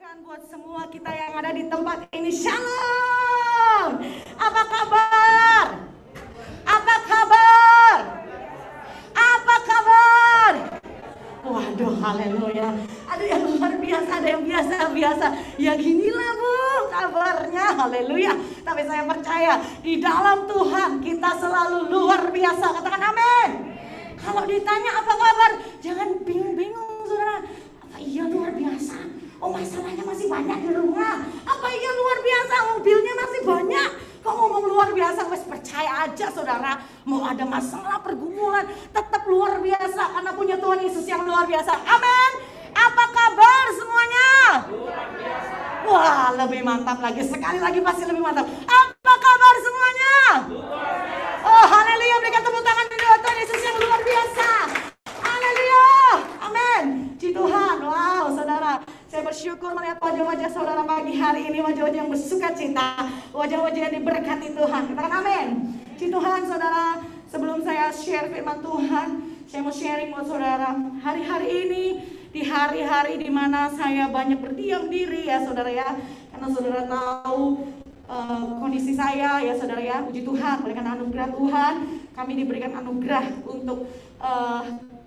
Bukan buat semua kita yang ada di tempat ini. Shalom. Apa kabar? Apa kabar? Apa kabar? Waduh, haleluya. Ada yang luar biasa, ada yang biasa-biasa. Ya ginilah Bu kabarnya, haleluya. Tapi saya percaya di dalam Tuhan kita selalu luar biasa. Katakan amin. Kalau ditanya apa kabar, jangan bingung-bingung saudara. Apa iya luar biasa? Oh masalahnya masih banyak di rumah. Apa iya luar biasa? Mobilnya masih banyak. Kok ngomong luar biasa? Wes percaya aja saudara. Mau ada masalah pergumulan tetap luar biasa. Karena punya Tuhan Yesus yang luar biasa. Amin. Apa kabar semuanya? Luar biasa. Wah lebih mantap lagi. Sekali lagi pasti lebih mantap. Apa kabar semuanya? Luar biasa. Oh haleluya. Berikan tepuk tangan di Tuhan Yesus yang luar biasa. Haleluya. Amin. Puji Tuhan. Wow saudara. Saya bersyukur melihat wajah-wajah saudara pagi hari ini, wajah-wajah yang bersuka cita, wajah-wajah yang diberkati Tuhan. Katakan amin. Puji Tuhan saudara, sebelum saya share firman Tuhan, saya mau sharing buat saudara. Hari-hari ini, di hari-hari di mana saya banyak berdiam diri ya saudara ya. Karena saudara tahu kondisi saya ya saudara ya. Puji Tuhan, oleh karena anugerah Tuhan, kami diberikan anugerah untuk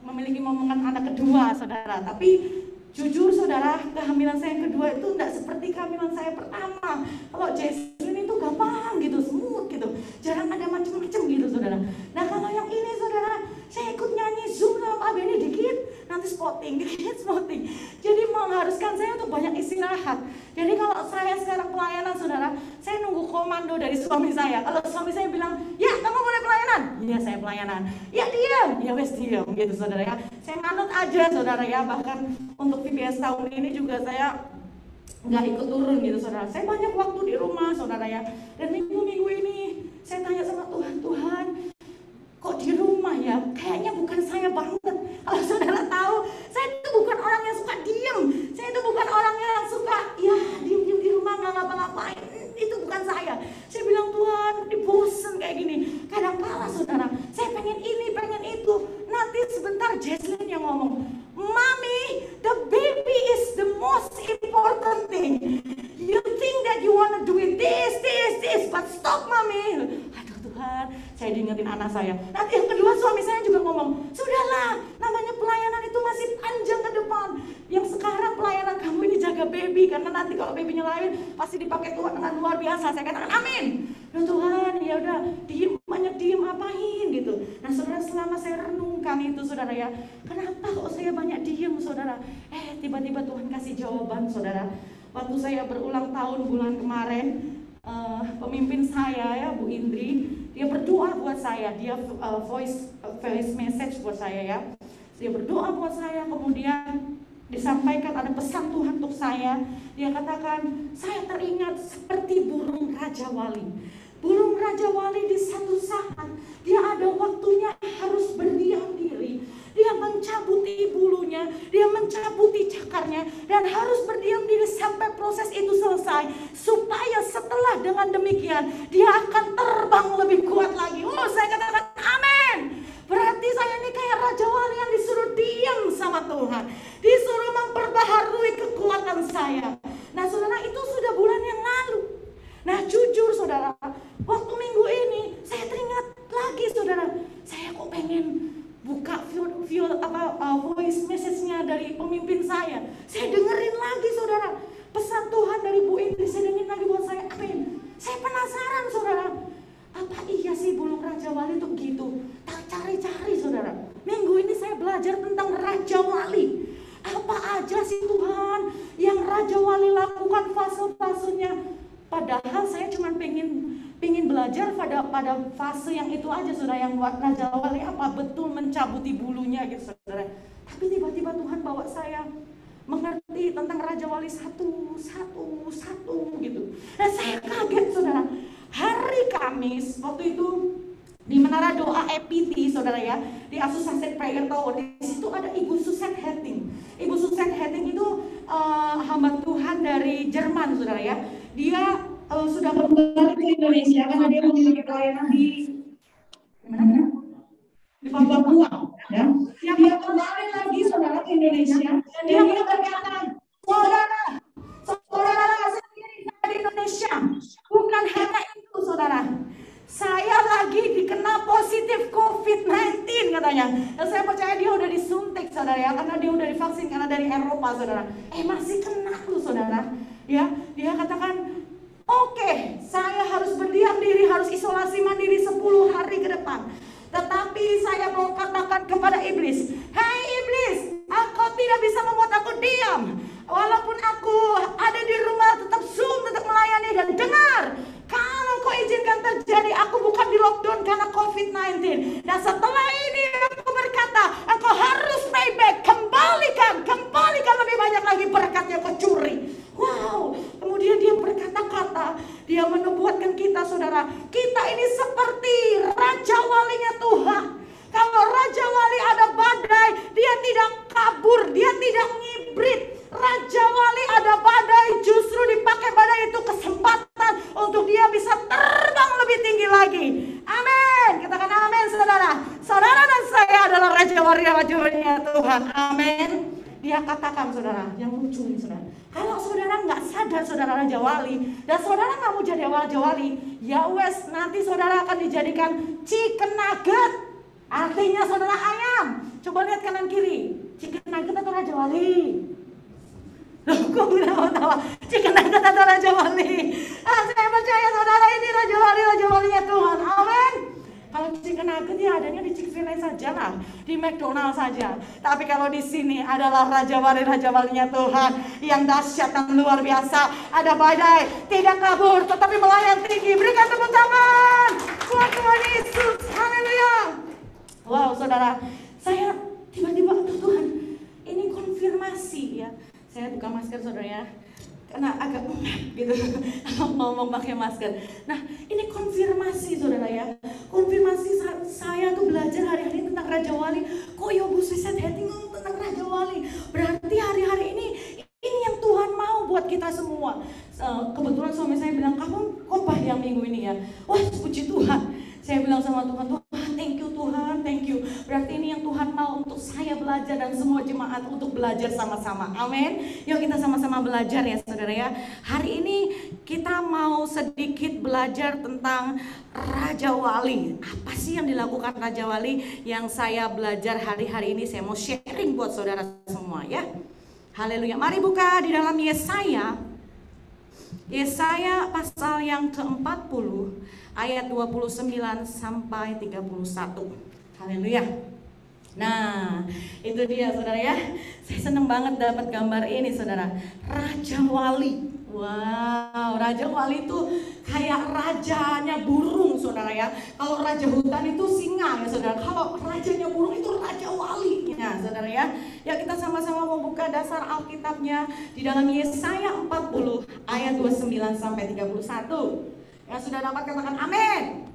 memiliki momongan anak kedua saudara. Tapi jujur saudara, kehamilan saya yang kedua itu tidak seperti kehamilan saya pertama. Kalau Jesslyn itu gampang gitu, smooth gitu, jarang ada macam-macam gitu saudara. Nah kalau yang ini saudara, saya ikut nyanyi Zoom sama Pak Benny dikit, nanti spotting, dikit spotting. Jadi mengharuskan saya untuk banyak istirahat. Jadi kalau saya sekarang pelayanan saudara, saya nunggu komando dari suami saya. Kalau suami saya bilang, ya kamu boleh pelayanan, iya saya pelayanan. Ya diam, ya wes diam gitu saudara ya. Saya manut aja saudara ya. Bahkan untuk VBS tahun ini juga saya nggak ikut turun gitu saudara. Saya banyak waktu di rumah saudara ya. Dan minggu-minggu ini saya tanya sama Tuhan, Tuhan kok di rumah ya? Kayaknya bukan saya banget. Kalau saudara tahu, saya itu bukan orang yang suka diem. Saya itu bukan orang yang suka ya diem-diem di rumah nggak ngapa-ngapain. Itu bukan saya. Saya bilang Tuhan, dibosen kayak gini. Kadang-kala saudara, saya pengen ini, pengen itu. Nanti sebentar Jesslyn yang ngomong, Mami, the baby is the most important thing. You think that you wanna do it this, but stop Mami. Aduh Tuhan, saya diingetin anak saya. Nanti yang kedua suami saya juga ngomong, sudahlah, namanya pelayanan itu masih panjang ke depan. Yang sekarang pelayanan kamu ini jaga baby, karena nanti kalau babynya lahir pasti dipakai Tuhan dengan luar biasa. Saya katakan amin. Ya Tuhan, ya udah, diem banyak diem apain gitu. Nah saudara, selama saya renungkan itu saudara ya, kenapa kok saya banyak diem saudara? Tiba-tiba Tuhan kasih jawaban saudara. Waktu saya berulang tahun bulan kemarin, pemimpin saya ya Bu Indri, dia berdoa buat saya, dia voice message buat saya ya. Dia berdoa buat saya, kemudian disampaikan ada pesan Tuhan untuk saya. Dia katakan, saya teringat seperti burung Raja Wali. Burung Raja Wali di satu saat dia ada waktunya harus berdiam diri. Dia mencabuti bulunya, dia mencabuti cakarnya, dan harus berdiam diri sampai proses itu selesai. Supaya setelah dengan demikian, dia akan terbang lebih kuat lagi. Oh, saya katakan amin. Berarti saya ini kayak Raja Wali yang disuruh diam sama Tuhan. Disuruh memperbaharui kekuatan saya. Nah saudara, itu sudah bulan yang lalu. Nah jujur saudara, waktu minggu ini saya teringat lagi saudara, saya kok pengen buka voice message-nya dari pemimpin saya. Saya dengerin lagi saudara, pesan Tuhan dari Bu Indri, saya dengerin lagi buat saya, amin. Saya penasaran saudara, apa iya sih burung Raja Wali itu gitu? Tak cari-cari saudara. Minggu ini saya belajar tentang Raja Wali. Apa aja sih Tuhan yang Raja Wali lakukan fase-fasenya? Padahal saya cuma pengen belajar pada fase yang itu aja saudara, yang Raja Wali apa betul mencabuti bulunya gitu saudara. Tapi tiba-tiba Tuhan bawa saya mengerti tentang Raja Wali satu gitu. Dan saya kaget saudara. Hari Kamis waktu itu di Menara Doa EPT saudara ya, di Associated Prayer Tower, di situ ada Ibu Susan Hetting. Ibu Susan Hetting itu hamba Tuhan dari Jerman saudara ya. Dia sudah kembali ke Indonesia karena dia memiliki pelayanan di Papua ya. Dia kembali lagi saudara ke Indonesia dan dia berkata, saudara ya, karena dia udah divaksin, karena dari Eropa saudara. Masih kena tuh saudara. Ya, dia katakan, oke, saya harus berdiam diri, harus isolasi mandiri 10 hari ke depan. Tetapi saya mau katakan kepada iblis, hei iblis, engkau tidak bisa membuat aku diam. Walaupun aku ada di rumah, tetap Zoom, tetap melayani. Dan dengar, kalau kau izinkan terjadi, aku bukan di lockdown karena COVID-19. Dan setelah ini aku berkata, engkau harus payback, kembalikan lebih banyak lagi berkat yang kau curi. Wow, kemudian dia berkata-kata, dia menubuatkan kita saudara, kita ini seperti Raja Walinya Tuhan. Kalau Raja Wali ada badai, dia tidak kabur, dia tidak ngibrit. Raja Wali ada badai, justru dipakai badai itu kesempatan untuk dia bisa terbang lebih tinggi lagi. Amin. Katakan amin saudara. Saudara dan saya adalah Raja Walinya Tuhan. Amin. Dia katakan saudara, yang lucu nih saudara, kalau saudara nggak sadar saudara Raja Wali, dan saudara nggak mau jadi Raja Wali, ya wes, nanti saudara akan dijadikan chicken nugget. Artinya saudara ayam. Coba lihat kanan kiri, chicken nugget atau Raja Wali? Loh, kok bilang tawa chicken nugget atau Raja Wali? Saya percaya saudara ini Raja Walinya Tuhan. Amin. Kalau chicken nugget ya adanya di Chick-fil-A saja lah, di McDonald saja. Tapi kalau di sini adalah Raja Walinya Tuhan yang dahsyat dan luar biasa. Ada badai, tidak kabur, tetapi melayang tinggi. Berikan tepuk tangan buat Tuhan Yesus. Haleluya. Wow saudara, saya tiba-tiba, Tuhan, ini konfirmasi ya. Saya buka masker saudara ya, karena agak gitu ngomong pakai masker. Nah ini konfirmasi saudara ya, konfirmasi saya tuh belajar hari-hari tentang Raja Wali. Kok ya Bu Suset ngomong tentang Raja Wali, berarti hari-hari ini yang Tuhan mau buat kita semua. Kebetulan suami saya bilang, kamu khotbah yang minggu ini ya. Wah puji Tuhan. Saya bilang sama Tuhan, Tuhan thank you Tuhan, thank you. Berarti ini yang Tuhan mau untuk saya belajar dan semua jemaat untuk belajar sama-sama. Amin. Yuk kita sama-sama belajar ya saudara ya. Hari ini kita mau sedikit belajar tentang Raja Wali. Apa sih yang dilakukan Raja Wali yang saya belajar hari-hari ini? Saya mau sharing buat saudara semua ya. Haleluya. Mari buka di dalam Yesaya pasal yang ke-40 ayat 29 sampai 31. Haleluya. Nah, itu dia saudara ya. Saya senang banget dapat gambar ini saudara. Raja Wali. Wow, Raja Wali itu kayak rajanya burung saudara ya. Kalau raja hutan itu singa ya saudara. Kalau rajanya burung itu Raja Wali ya saudara ya. Ya kita sama-sama membuka dasar Alkitabnya di dalam Yesaya 40 ayat 29 sampai 31. Yang sudah dapat katakan amin.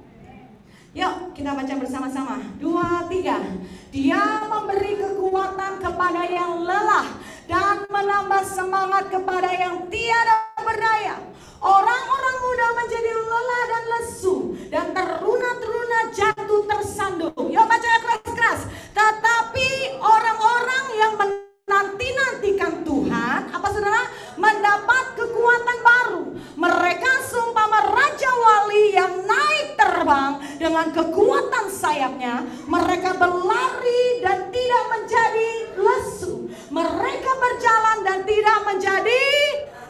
Yuk kita baca bersama-sama. 2, 3. Dia memberi kekuatan kepada yang lelah dan menambah semangat kepada yang tiada berdaya. Orang-orang muda menjadi lelah dan lesu, dan teruna-teruna jatuh tersandung. Yuk baca keras-keras. Tetapi orang-orang yang menanti-nantikan Tuhan, apa saudara? Mendapat kekuatan baru. Mereka seumpama Raja Wali yang naik terbang dengan kekuatan sayapnya. Mereka berlari dan tidak menjadi lesu. Mereka berjalan dan tidak menjadi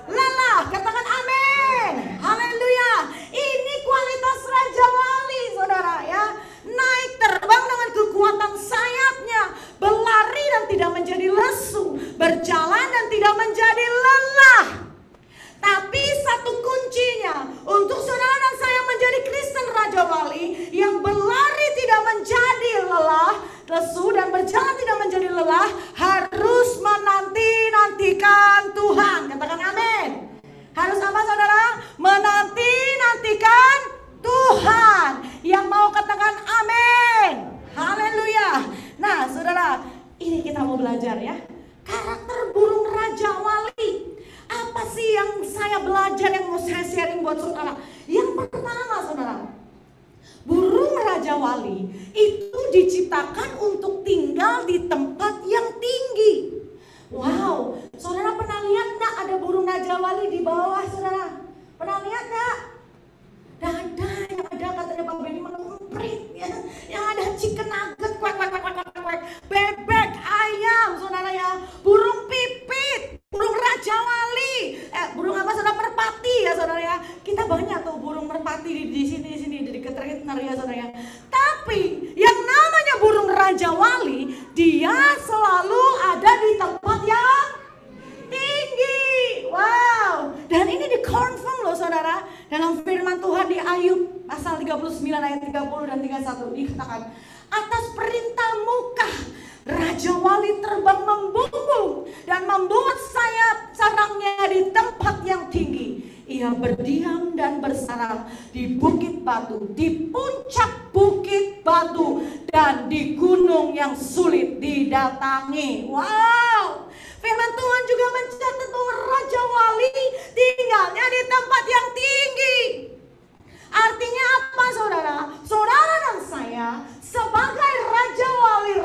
lelah. Katakan amin. Haleluya. Ini kualitas Raja Wali saudara ya. Naik terbang dengan kekuatan sayapnya, berlari dan tidak menjadi lesu, berjalan dan tidak menjadi lelah. Tapi satu kuncinya untuk saudara dan saya menjadi Kristen Raja Wali yang berlari tidak menjadi lelah, lesu dan berjalan tidak menjadi lelah, harus menanti-nantikan Tuhan. Katakan amin. Harus apa saudara? Menanti-nantikan Tuhan. Yang mau katakan amin. Haleluya. Nah saudara, ini kita mau belajar ya. Karakter burung Raja Wali. Apa sih yang saya belajar, yang mau saya sharing buat saudara? Yang pertama saudara, burung Raja Wali itu diciptakan untuk tinggal di tempat yang tinggi. Wow, saudara pernah lihat gak ada burung Raja Wali di bawah saudara? Pernah lihat gak? Gak ada, yang ada katanya Pak Benny mengemprit ya. Yang ada chicken nugget, bebek, ayam saudara 39 ayat 30 dan 31 dikatakan, atas perintah Muka, Raja Wali terbang membumbung dan membuat sayap sarangnya di tempat yang tinggi. Ia berdiam dan bersarang di bukit batu, di puncak bukit batu, dan di gunung yang sulit didatangi. Wow, firman Tuhan juga mencatat bahwa Raja Wali tinggalnya di tempat yang tinggi. Artinya apa saudara? Saudara dan saya sebagai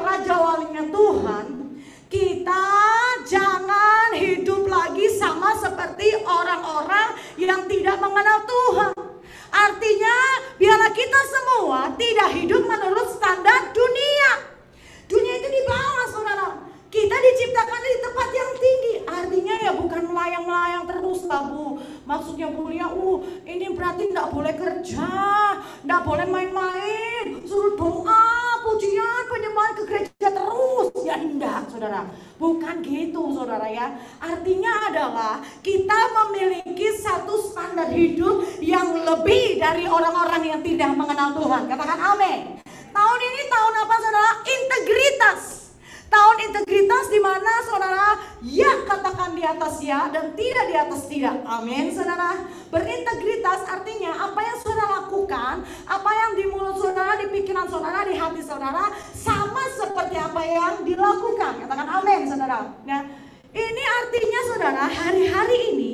Raja Walinya Tuhan, kita jangan hidup lagi sama seperti orang-orang yang tidak mengenal Tuhan. Artinya biarlah kita semua tidak hidup menurut standar dunia. Dunia itu di bawah saudara. Kita diciptakan di tempat yang tinggi. Artinya ya bukan melayang-melayang terus lah Bu. Maksudnya Bu ya, ini berarti tidak boleh kerja, tidak boleh main-main, suruh doa, pujian, penyembahan ke gereja terus. Ya enggak saudara, bukan gitu saudara ya. Artinya adalah kita memiliki satu standar hidup yang lebih dari orang-orang yang tidak mengenal Tuhan. Katakan amin. Tahun ini tahun apa saudara? Integritas. Tahun integritas di mana saudara ya katakan di atas ya dan tidak di atas tidak. Amin saudara. Berintegritas artinya apa yang saudara lakukan, apa yang di mulut saudara, di pikiran saudara, di hati saudara sama seperti apa yang dilakukan. Katakan amin saudara. Nah, ini artinya saudara hari-hari ini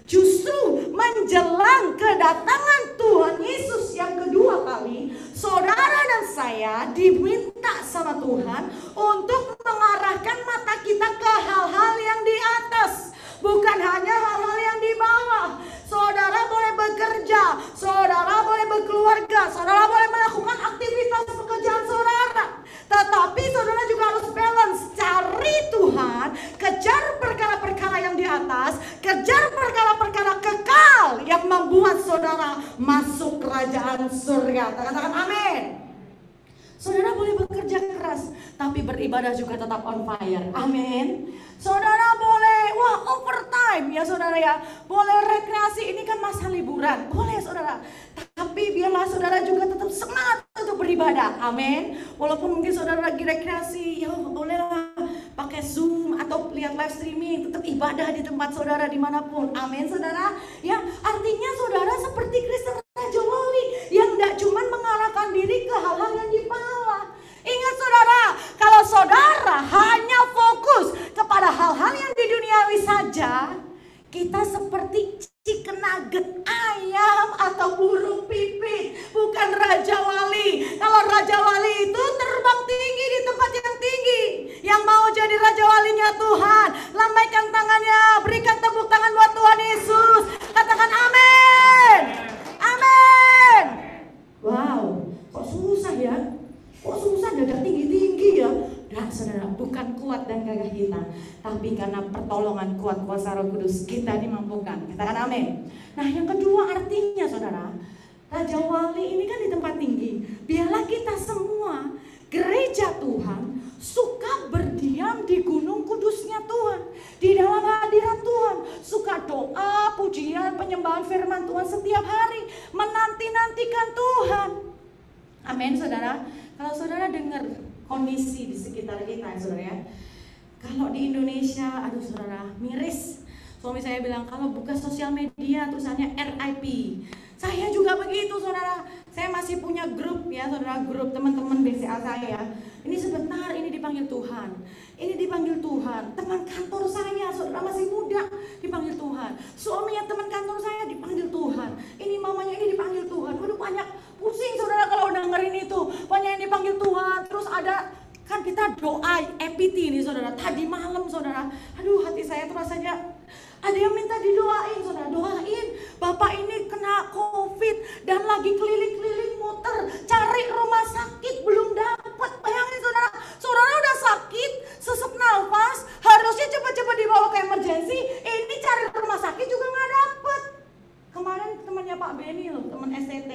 justru menjelang kedatangan Tuhan Yesus yang kedua kali, saudara dan saya diminta sama Tuhan untuk mengarahkan mata kita ke hal-hal yang di atas, bukan hanya hal-hal yang di bawah. Saudara boleh bekerja, saudara boleh berkeluarga, saudara boleh melakukan aktivitas pekerjaan saudara, tetapi saudara juga harus balance. Cari Tuhan, kejar perkara-perkara yang di atas, kejar perkara-perkara kekal yang membuat saudara masuk kerajaan surga. Katakan amin. Saudara boleh bekerja keras, tapi beribadah juga tetap on fire. Amin. Saudara boleh, overtime ya saudara ya. Boleh rekreasi, ini kan masa liburan. Boleh saudara. Tapi biarlah saudara juga tetap semangat untuk beribadah. Amin. Walaupun mungkin saudara lagi rekreasi, ya bolehlah pakai Zoom atau lihat live streaming. Tetap ibadah di tempat saudara dimanapun. Amin saudara. Ya artinya saudara seperti Kristen Raja Wali yang tidak cuma mengarahkan diri ke hal-hal yang di bawah. Ingat saudara, kalau saudara hanya fokus kepada hal-hal yang di duniawi saja, kita seperti chicken nugget, ayam atau burung pipit, bukan Raja Wali. Kalau Raja Wali itu terbang tinggi di tempat yang tinggi. Yang mau jadi Raja Walinya Tuhan, lambaikan tangannya, berikan tepuk tangan buat Tuhan Yesus. Katakan amin. Amin. Wow, kok susah ya? Kok susah dada tinggi-tinggi ya? Nah saudara, bukan kuat dan gagah kita, tapi karena pertolongan kuat kuasa Roh Kudus kita dimampukan. Katakan amin. Nah yang kedua artinya saudara, Raja Wali ini kan di tempat tinggi. Biarlah kita semua gereja Tuhan suka berdiam di gunung kudusnya Tuhan, di dalam hadirat Tuhan, suka doa, pujian, penyembahan firman Tuhan setiap hari, menanti-nantikan Tuhan. Amin saudara. Kalau saudara dengar kondisi di sekitar kita ya saudara ya, kalau di Indonesia, aduh saudara, miris. Suami saya bilang kalau buka sosial media tulisannya RIP. Saya juga begitu saudara. Saya masih punya grup ya saudara, grup teman-teman BCA saya. Ini sebentar, ini dipanggil Tuhan, ini dipanggil Tuhan. Teman kantor saya saudara masih muda dipanggil Tuhan. Suaminya teman kantor saya dipanggil Tuhan. Ini mamanya ini dipanggil Tuhan. Waduh banyak, pusing saudara kalau dengerin itu. Banyak yang dipanggil Tuhan. Terus ada kan kita doa EPT ini saudara. Tadi malam saudara, aduh hati saya tuh rasanya ada yang minta didoain saudara. Doain bapak ini kena COVID dan lagi keliling-keliling muter cari rumah sakit belum dapat. Bayangin saudara, saudara udah sakit sesak nafas, harusnya cepat-cepat dibawa ke emergency, ini cari rumah sakit juga nggak dapet. Kemarin temannya Pak Benny loh, teman STT,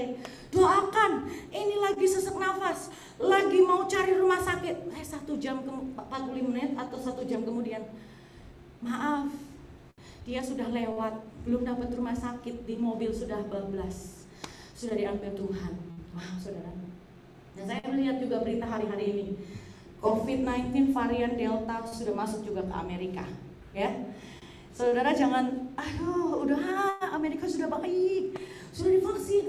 doakan ini lagi sesak nafas, lagi mau cari rumah sakit. 1 jam 45 menit atau 1 jam kemudian, maaf, dia sudah lewat, belum dapat rumah sakit, di mobil sudah bablas, sudah diambil Tuhan. Wow, saudara. Dan saya melihat juga berita hari-hari ini, COVID-19 varian Delta sudah masuk juga ke Amerika, ya. Saudara jangan, aduh udah Amerika sudah baik, sudah divaksin,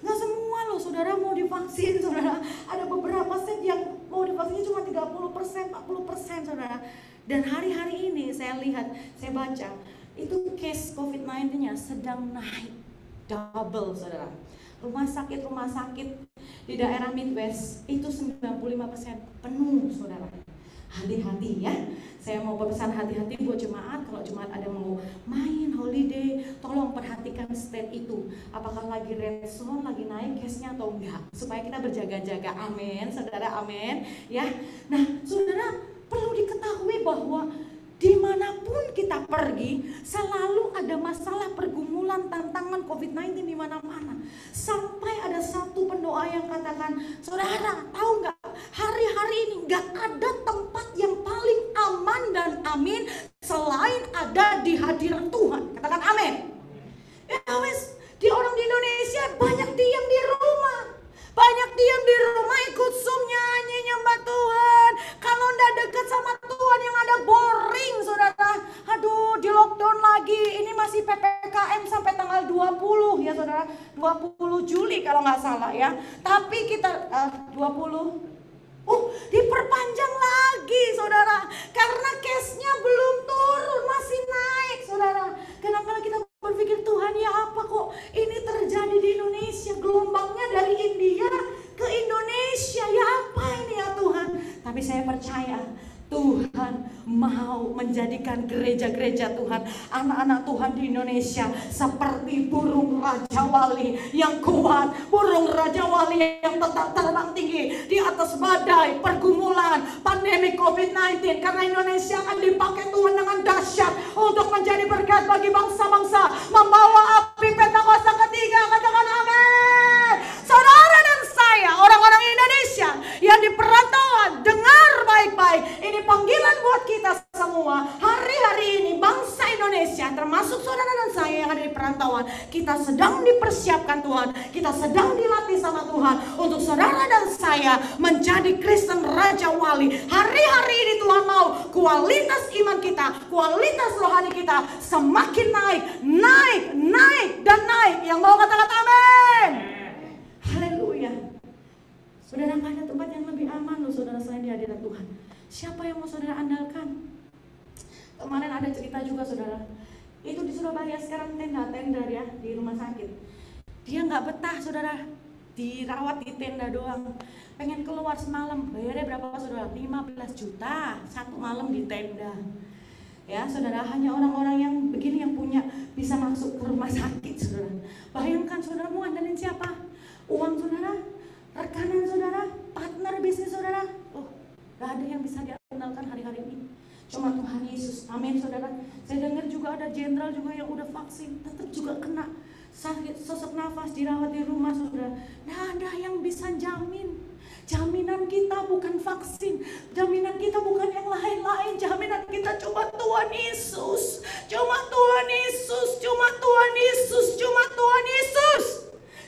nggak semua loh saudara mau divaksin saudara. Ada beberapa state yang mau divaksin cuma 30%, 40% saudara. Dan hari-hari ini saya lihat, saya baca, itu case COVID-19-nya sedang naik double saudara. Rumah sakit di daerah Midwest itu 95% penuh saudara. Hati-hati ya. Saya mau berpesan hati-hati buat jemaat. Kalau jemaat ada mau main holiday, tolong perhatikan state itu. Apakah lagi red zone, lagi naik case-nya atau enggak, supaya kita berjaga-jaga. Amin, saudara, amin. Ya. Nah, saudara perlu diketahui bahwa dimanapun kita pergi, selalu ada masalah, pergumulan, tantangan COVID-19 di mana-mana. Sampai ada satu pendoa yang katakan, saudara tahu nggak, hari-hari ini nggak ada tempat yang paling aman dan amin selain ada di hadirat Tuhan. Katakan amin. Ya wes, di orang di Indonesia banyak diam di rumah. Banyak diam di rumah, ikut Zoom, nyanyi, nyembah Tuhan. Kalau nggak dekat sama Tuhan, yang ada boring saudara. Aduh, di lockdown lagi. Ini masih PPKM sampai tanggal 20 ya saudara. 20 Juli kalau nggak salah ya. Tapi kita 20 diperpanjang lagi saudara. Karena case-nya belum turun, masih naik saudara. Kadang-kadang kita berpikir, Tuhan ya apa kok ini terjadi di Indonesia, gelombangnya dari India ke Indonesia, ya apa ini ya Tuhan. Tapi saya percaya Tuhan mau menjadikan gereja-gereja Tuhan, anak-anak Tuhan di Indonesia seperti burung Raja Wali yang kuat, burung Raja Wali yang tetap terbang tinggi di atas badai, pergumulan, pandemi COVID-19. Karena Indonesia akan dipakai Tuhan dengan dahsyat untuk menjadi berkat bagi bangsa-bangsa, membawa api Pentakosta ketiga. Katakan amin. Saudara dan saya, orang-orang Indonesia yang di perantauan, dengar baik-baik. Ini panggilan buat kita semua. Hari-hari ini bangsa Indonesia, termasuk saudara dan saya yang ada di perantauan, kita sedang dipersiapkan Tuhan. Kita sedang dilatih sama Tuhan untuk saudara dan saya menjadi Kristen Raja Wali. Hari-hari ini Tuhan mau kualitas iman kita, kualitas rohani kita semakin naik, dan naik. Yang mau kata-kata amin. Haleluya. Saudara, gak ada tempat yang lebih aman loh saudara selain di hadirat Tuhan. Siapa yang mau saudara andalkan? Kemarin ada cerita juga saudara. Itu di Surabaya sekarang tenda-tenda ya di rumah sakit. Dia gak betah saudara, dirawat di tenda doang. Pengen keluar semalam, bayarnya berapa saudara? 15 juta satu malam di tenda. Ya saudara, hanya orang-orang yang begini yang punya bisa masuk ke rumah sakit saudara. Bayangkan saudara mau andalin siapa? Uang saudara, rekanan saudara, partner bisnis saudara. Gak ada yang bisa diandalkan hari-hari ini, cuma Tuhan Yesus. Amin saudara. Saya dengar juga ada jenderal juga yang udah vaksin, tetap juga kena sakit sesak nafas, dirawat di rumah saudara. Gak ada yang bisa jamin. Jaminan kita bukan vaksin, jaminan kita bukan yang lain-lain, jaminan kita cuma Tuhan Yesus. Cuma Tuhan Yesus, cuma Tuhan Yesus, cuma Tuhan Yesus.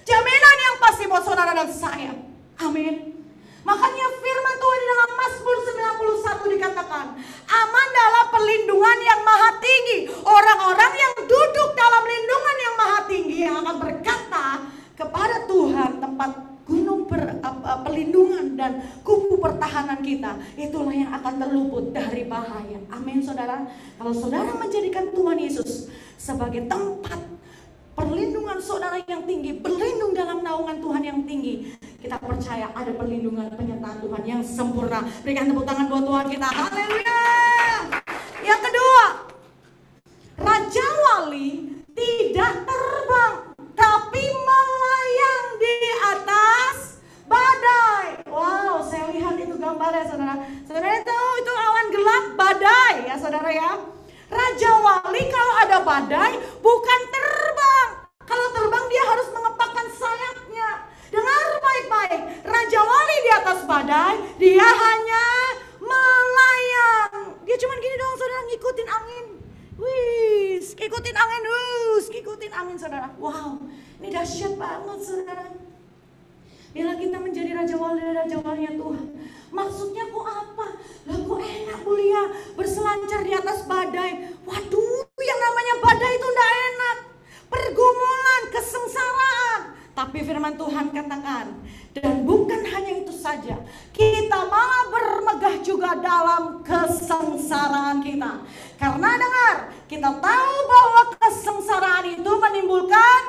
Jaminan yang pasti buat saudara dan saya. Amin. Makanya firman Tuhan di dalam Mazmur 91 dikatakan, aman dalam perlindungan yang maha tinggi orang-orang yang duduk dalam lindungan yang maha tinggi, yang akan berkata kepada Tuhan, tempat gunung perlindungan dan kubu pertahanan kita, itulah yang akan terluput dari bahaya. Amin saudara. Kalau saudara menjadikan Tuhan Yesus sebagai tempat perlindungan saudara yang tinggi, berlindung dalam naungan Tuhan yang tinggi, kita percaya ada perlindungan penyertaan Tuhan yang sempurna. Berikan tepuk tangan buat Tuhan kita. Haleluya. Yang kedua, Raja Wali tidak terbang, tapi melayang di atas badai. Wow, saya lihat itu gambarnya saudara. Saudara itu awan gelap, badai ya saudara ya. Raja Wali kalau ada badai bukan terbang. Kalau terbang dia harus mengepakkan sayapnya. Dengar baik-baik, Raja Wali di atas badai, dia hanya melayang. Dia cuma gini doang saudara, ngikutin angin. Wih, ngikutin angin saudara. Wow, ini dahsyat banget saudara. Biarlah kita menjadi raja walinya Tuhan. Maksudnya kok apa? Lah kok enak mulia berselancar di atas badai. Waduh, yang namanya badai itu enggak enak. Pergumulan, kesengsaraan. Tapi firman Tuhan katakan, dan bukan hanya itu saja, kita malah bermegah juga dalam kesengsaraan kita. Karena dengar, kita tahu bahwa kesengsaraan itu menimbulkan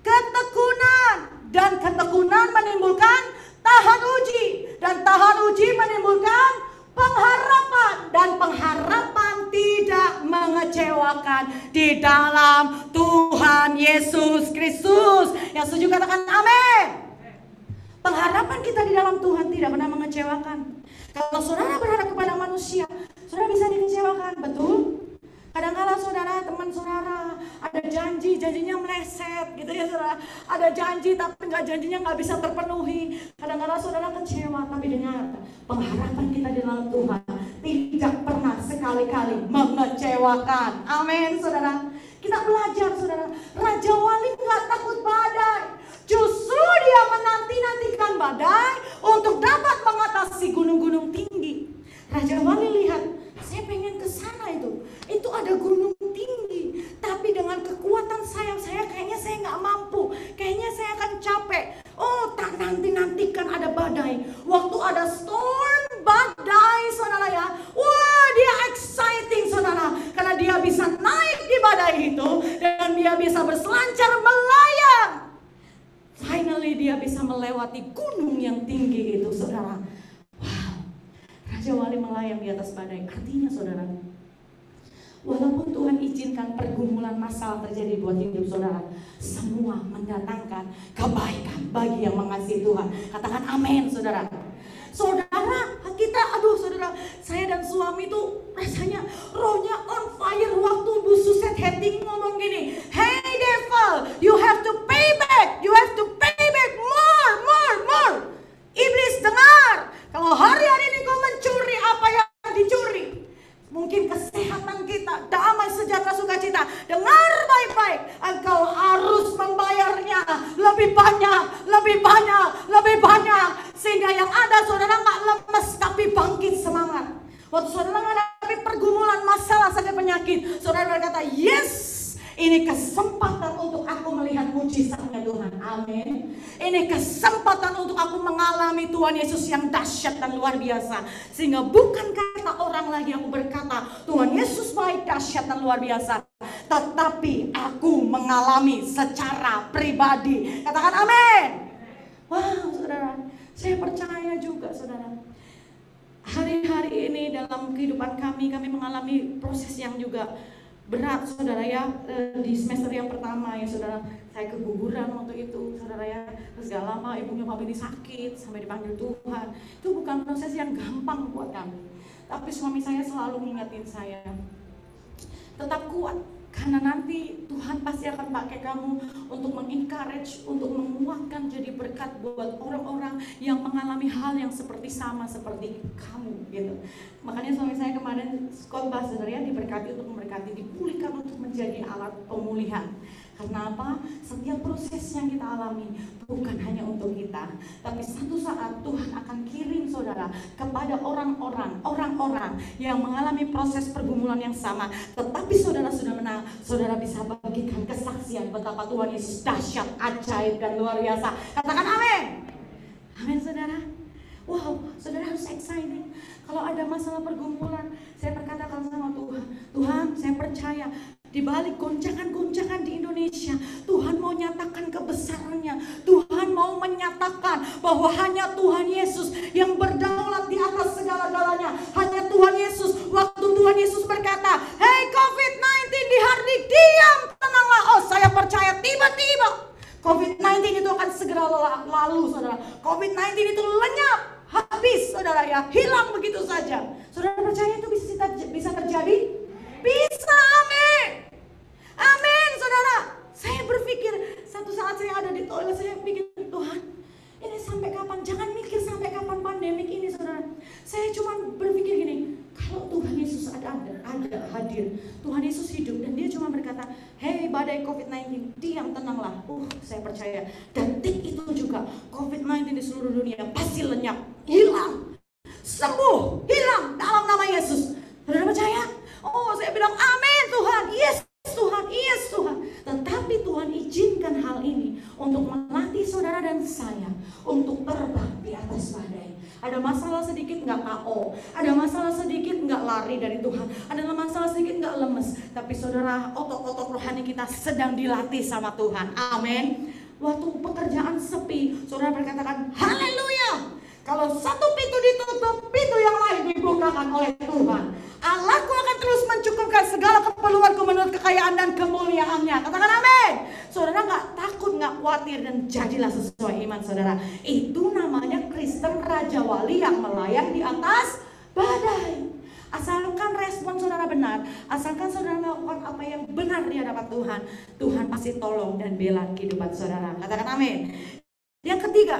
ketekunan. Dan ketekunan menimbulkan tahan uji. Dan tahan uji menimbulkan pengharapan. Dan pengharapan tidak mengecewakan di dalam Tuhan Yesus Kristus. Yang setuju katakan amin. Pengharapan kita di dalam Tuhan tidak pernah mengecewakan. Kalau saudara berharap kepada manusia, saudara bisa dikecewakan, betul? Kadang-kala saudara, teman saudara ada janjinya meleset gitu ya saudara. Ada janji tapi janjinya nggak bisa terpenuhi. Kadang-kala saudara kecewa, tapi dengar, pengharapan kita di dalam Tuhan tidak pernah sekali-kali mengecewakan. Amin saudara. Kita belajar saudara, Raja Wali nggak takut badai. Justru dia menanti-nantikan badai untuk dapat mengatasi gunung-gunung tinggi. Raja Wali lihat, saya pengen ke sana itu ada gunung tinggi, tapi dengan kekuatan sayap saya kayaknya saya nggak mampu, kayaknya saya akan capek. Oh, tak nantikan ada badai. Waktu ada storm, badai saudara ya, wah dia exciting saudara, karena dia bisa naik di badai itu dan dia bisa berselancar melayang. Finally dia bisa melewati gunung yang tinggi itu saudara. Wow, Raja Wali melayang di atas badai. Artinya saudara, walaupun Tuhan izinkan pergumulan masalah terjadi buat hidup saudara, semua mendatangkan kebaikan bagi yang mengasihi Tuhan. Katakan amin saudara. Saudara, kita saudara, saya dan suami itu rasanya rohnya on fire waktu Bu Suset Hetting ngomong gini, hey devil, you have to pay back, more. Iblis dengar, kalau hari-hari ini kau mencuri apa yang dicuri, mungkin kesehatan kita, damai, sejahtera, sukacita. Dengar baik-baik, engkau harus membayarnya lebih banyak, sehingga yang ada saudara nggak lemes tapi bangkit semangat. Waktu saudara menghadapi pergumulan, masalah, sakit, penyakit, saudara berkata, yes, ini kesempatan untuk aku melihat mujizatnya Tuhan. Amin. Ini kesempatan untuk aku mengalami Tuhan Yesus yang dahsyat dan luar biasa. Sehingga bukan kata orang lagi aku berkata, Tuhan Yesus baik, dahsyat dan luar biasa. Tetapi aku mengalami secara pribadi. Katakan amin. Wow saudara, saya percaya juga saudara. Hari-hari ini dalam kehidupan kami mengalami proses yang juga berat saudara ya. Di semester yang pertama ya saudara, saya keguguran waktu itu saudara ya. Terus gak lama ibunya Pak Bini sakit sampai dipanggil Tuhan. Itu bukan proses yang gampang buat kami, tapi suami saya selalu mengingatin saya, tetap kuat, karena nanti Tuhan pasti akan pakai kamu untuk mengencourage, untuk menguatkan, jadi berkat buat orang-orang yang mengalami hal yang sama seperti kamu gitu. Makanya suami saya kemarin khotbah saudara ya, diberkati untuk memberkati, dipulihkan untuk menjadi alat pemulihan. Karena apa? Setiap proses yang kita alami bukan hanya untuk kita, tapi satu saat Tuhan akan kirim saudara kepada orang-orang yang mengalami proses pergumulan yang sama. Tetapi saudara sudah menang, saudara bisa bagikan kesaksian betapa Tuhan Yesus dahsyat, ajaib dan luar biasa. Katakan amin. Amin saudara. Wow, saudara harus exciting. Kalau ada masalah pergumulan, saya berkatakan sama Tuhan, Tuhan saya percaya di balik goncangan-goncangan di Indonesia, Tuhan mau nyatakan kebesarannya. Tuhan mau menyatakan bahwa hanya Tuhan Yesus yang berdaulat di atas segala-galanya. Hanya Tuhan Yesus. Waktu Tuhan Yesus berkata, hey COVID-19 dihardik, diam, tenanglah. Oh saya percaya tiba-tiba COVID-19 itu akan segera lalu saudara. COVID-19 itu lenyap, habis saudara ya, hilang begitu saja. Saudara percaya itu bisa terjadi? Bisa, amin. Amin saudara. Saya berpikir, satu saat saya ada di toilet, saya pikir, Tuhan ini sampai kapan? Jangan mikir sampai kapan pandemik ini saudara. Saya cuma berpikir gini, kalau Tuhan Yesus ada hadir. Tuhan Yesus hidup dan dia cuma berkata, "Hei badai COVID-19, diam, tenanglah." Saya percaya detik itu juga COVID-19 di seluruh dunia pasti lenyap, hilang, sembuh, hilang dalam nama Yesus. Saudara percaya? Saya bilang amin Tuhan, yes Tuhan, yes Tuhan. Tetapi Tuhan izinkan hal ini untuk melatih saudara dan saya untuk terbang di atas badai. Ada masalah sedikit nggak KO, ada masalah sedikit nggak lari dari Tuhan, ada masalah sedikit nggak lemes. Tapi saudara, otot-otot rohani kita sedang dilatih sama Tuhan. Amin. Waktu pekerjaan sepi, saudara berkatakan haleluya. Kalau satu pintu ditutup, pintu yang lain dibukakan oleh Tuhan. Allahku akan terus mencukupkan segala keperluanku menurut kekayaan dan kemuliaannya. Katakan amin. Saudara nggak takut, nggak khawatir, dan jadilah sesuai iman saudara. Itu namanya Kristen Raja Wali yang melayang di atas badai. Asalkan respon saudara benar, asalkan saudara melakukan apa yang benar di hadapan Tuhan, Tuhan pasti tolong dan bela kehidupan saudara. Katakan amin. Yang ketiga,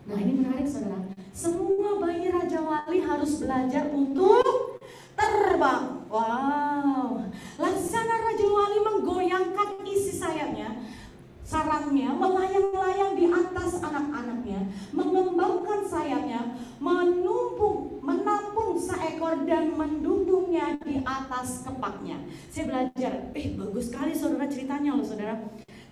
nah ini menarik saudara. Semua bayi Raja Wali harus belajar untuk terbang. Wow. Laksana Raja Wali menggoyangkan isi sayapnya, sarangnya, melayang-layang di atas anak-anaknya, mengembangkan sayapnya, menampung seekor dan mendudungnya di atas kepaknya. Saya belajar, bagus sekali saudara ceritanya loh saudara.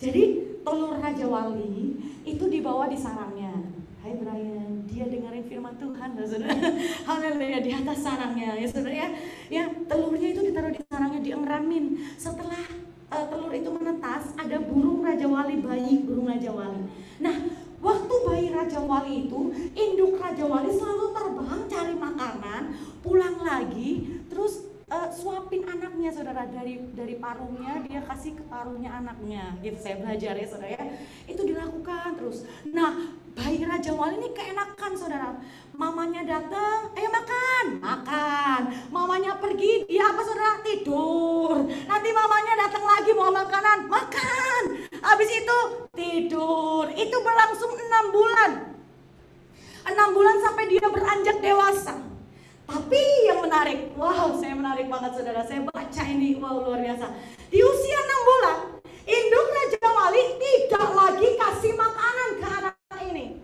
Jadi telur Raja Wali itu dibawa di sarangnya. Hai Brian, dia dengerin firman Tuhan loh saudara. Haleluya, di atas sarangnya ya saudara ya. Ya, telurnya itu ditaruh di sarangnya, diengramin. Setelah telur itu menetas, ada burung Raja Wali, bayi burung Raja Wali. Nah, waktu bayi Raja Wali itu, induk Raja Wali selalu terbang cari makanan, pulang lagi, terus suapin anaknya saudara, dari parungnya dia kasih ke parungnya anaknya. Gitu saya belajar ya saudara ya. Itu dilakukan terus. Nah, bayi Raja Wali ini keenakan saudara. Mamanya datang, ayo makan, makan. Mamanya pergi, dia apa saudara? Tidur. Nanti mamanya datang lagi mau makanan, makan. Habis itu tidur. Itu berlangsung 6 bulan. 6 bulan sampai dia beranjak dewasa. Tapi yang menarik, wow saya menarik banget saudara. Saya baca ini, wow luar biasa. Di usia 6 bulan, induk Raja Wali tidak lagi kasih makanan ke anak ini.